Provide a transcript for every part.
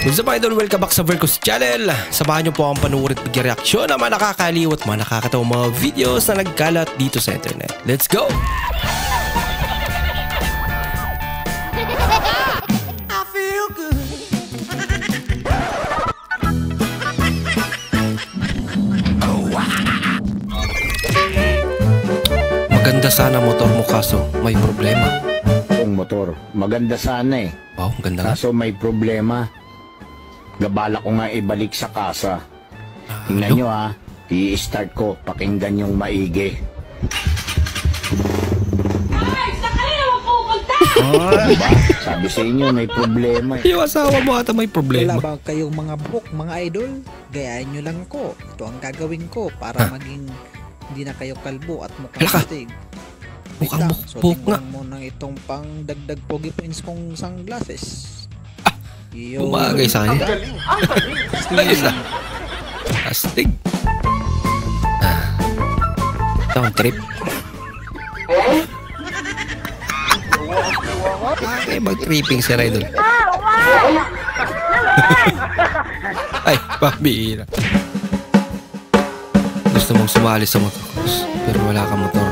What's up idol? Welcome back sa Vercos Channel. Samahan niyo po akong panuorin at mag-reaksyon ng mga nakakaliw at mga nakakatawang mga videos na nagkalat dito sa internet. Let's go! I feel good. Maganda sana motor mo kaso may problema. Ang motor, maganda sana eh. Wow, ganda nga. Kaso may problema. Gabala ko nga ibalik sa kasa. Tingnan nyo ha, i-start ko, pakinggan yung maigi. Diba? Sabi sa inyo, may problema eh. Yung asawa mo ata may problema. Wala ba kayong mga book, mga idol? Gayahin nyo lang ko. Ito ang gagawin ko para maging hindi na kayo kalbo at mukhang matig. Mukhang bukbuk nga. So, mo nang itong pang dagdag pogi points kong sunglasses. Umagay sa kanya. Astig. Astig. Down trip. Okay, mag-tripping si Idol. Ay, pabira. Gusto mong sumali sa motocross, pero wala kang motor.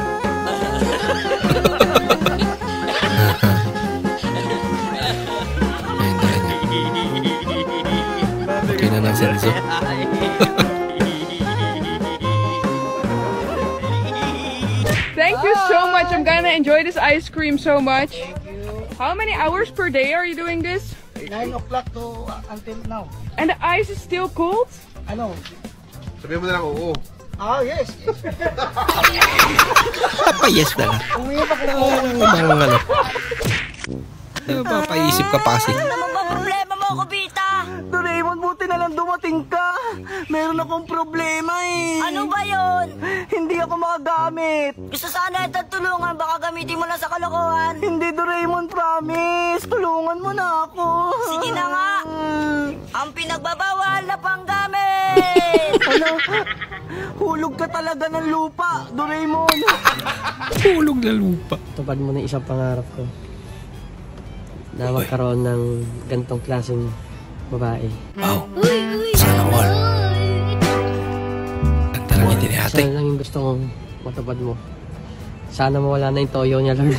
Senso. Thank you so much. I'm gonna enjoy this ice cream so much. How many hours per day are you doing this? 9 o'clock to until now. And the ice is still cold? Ano? Sabihin mo na lang oo. Ah, yes. Yes na lang. Umiipak na ako. Ano? Papaisip ka pa kasi. Ano ba problema mo, Kubita? Doraemon, buti na lang dumating ka. Meron akong problema eh. Ano ba yon? Hindi ako makagamit. Gusto sana itong tulungan, baka gamitin mo lang sa kalokohan. Hindi, Doraemon, promise. Tulungan mo na ako. Sige na nga. Ang pinagbabawal na panggamit. Ano? Hulog ka talaga ng lupa, Doraemon. Hulog na lupa. Tupad mo na isang pangarap ko. Na magkaroon ng ganitong klaseng babae. Wow. Sana all. Ganda lang yung tinihati. Sana lang yung gusto kong matupad mo. Sana mawala na yung toyo niya, Lord.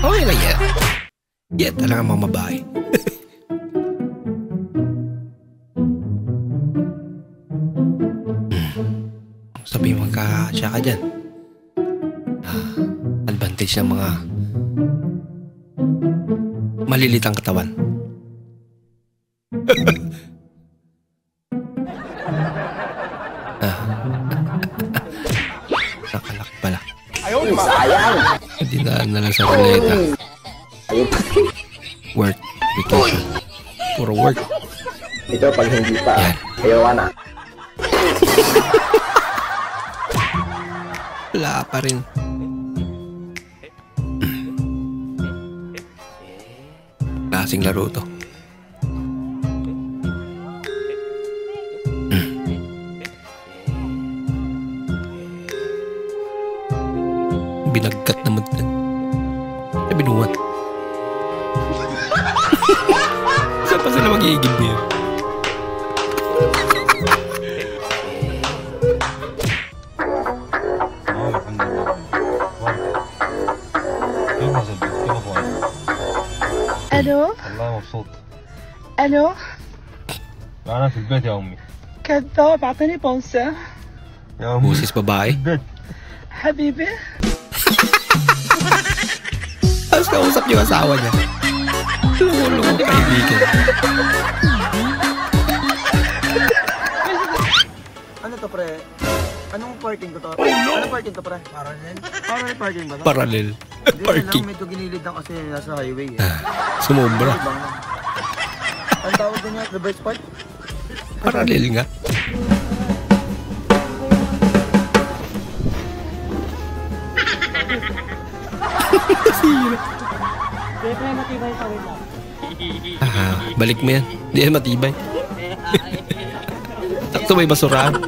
Okay lang yan. Yan talaga mga babae. Sabi mo magkakasya ka dyan. Advantage ng mga malilitang katawan. Nakalaki pala. Sayang! Hindi na lang sa ruleta. Work. Vacation. Puro work. Ito pag hindi pa, yan. ayaw na. Wala pa rin. Klaseng laro to. Binagkat naman din. Ay, binuwat. Saan pa sila mag-iigib niya? الو والله مبسوط. الو أنا في البيت يا أمي. كذاب اعطيني بونسة يا أمي Busis babae. البيت. حبيبي. Tapos kausap yung asawa niya. Lulungo kaibigan. Ano to, pre? Anong parking ko to? Ano parking to, pre? Parallel? Parallel parking ba to? Parallel. Hindi Parking. lang, medyo ginilid lang kasi nasa highway eh. Sumobra. Ang tawag din niya, reverse park? Parallel nga. Sira. Balik mo yan. Hindi yan matibay. Sakto may basurahan.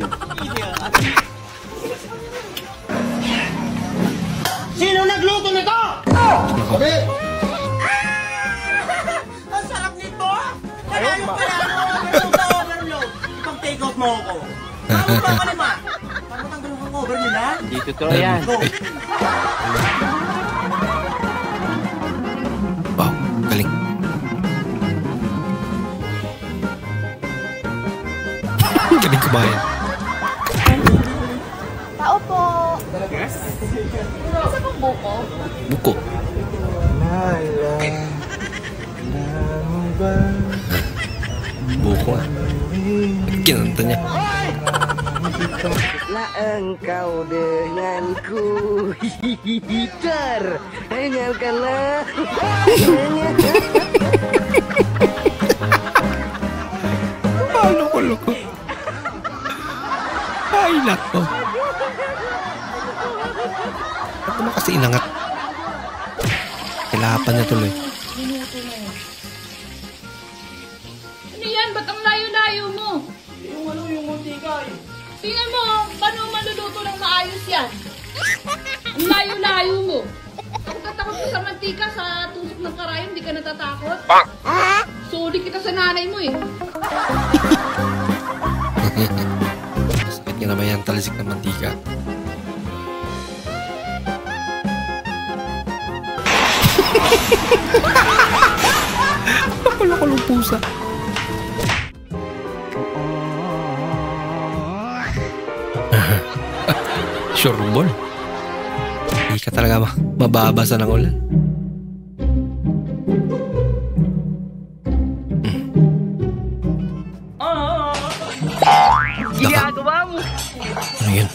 Sino nagluto nito? Nako. mo ako. Ano ka naman? Paano tanggalin ang cover nila? Hindi totoo yan. Wow, galing. Galing kumain. Tao po. Isa pong buko. Buko. Buko nga. Kinanta niya. La engkau denganku hihihitar. Hanyakanlah. Loko-loko. Ay, nako. Ba't naman kasi inangat? Kilapan niya tuloy. Ano yan? Ba't ang layo-layo mo? Yung muntika eh. Tingnan mo, paano maluluto ng maayos yan? Ang layo-layo mo. Takot ka sa mantika, sa tusok ng karayom, hindi ka natatakot? Suli kita sa nanay mo eh. Sakit niya naman yan, talisik ng mantika. Nakulong pusa. Sure ball. Hindi ka talaga mababasa ng ulan. Ginagawa mo. Ano yun?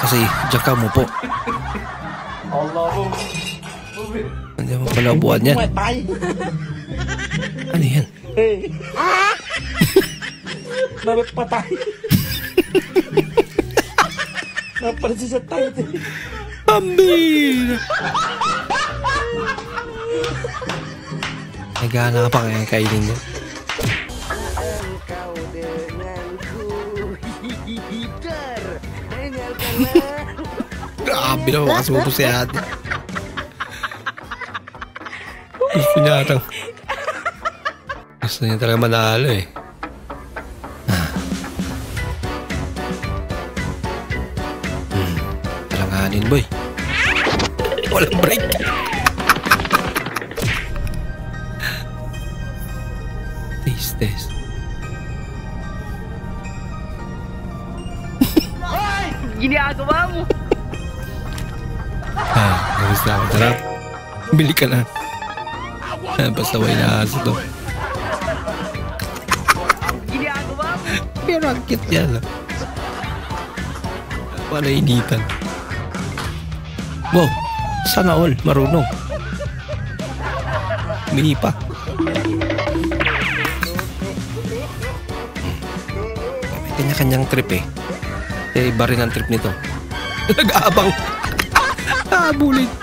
Kasi diyan ka mo po. Hindi mo pala upuan yan. Ano yan? Bakit patay? Napansin sa tayo. Pambira! Nagana ka pa kaya kainin niya. Engkau denganku hihihitar. Hanyakanlah. Grabe naman makasuto si ate. Gusto niya talaga manalo eh. Talanganin boy. Walang break. Taste. Ginagawa mo. Gusto ako. Tara. Bili ka na. Basta way na aso to. Ginagawa mo. Pero ang cute yan. Paano initan? Wow. Sana all. Marunong. Mini pa. May kanya-kanyang trip eh. Iba rin ang trip nito. Nag-aabang. Bulid.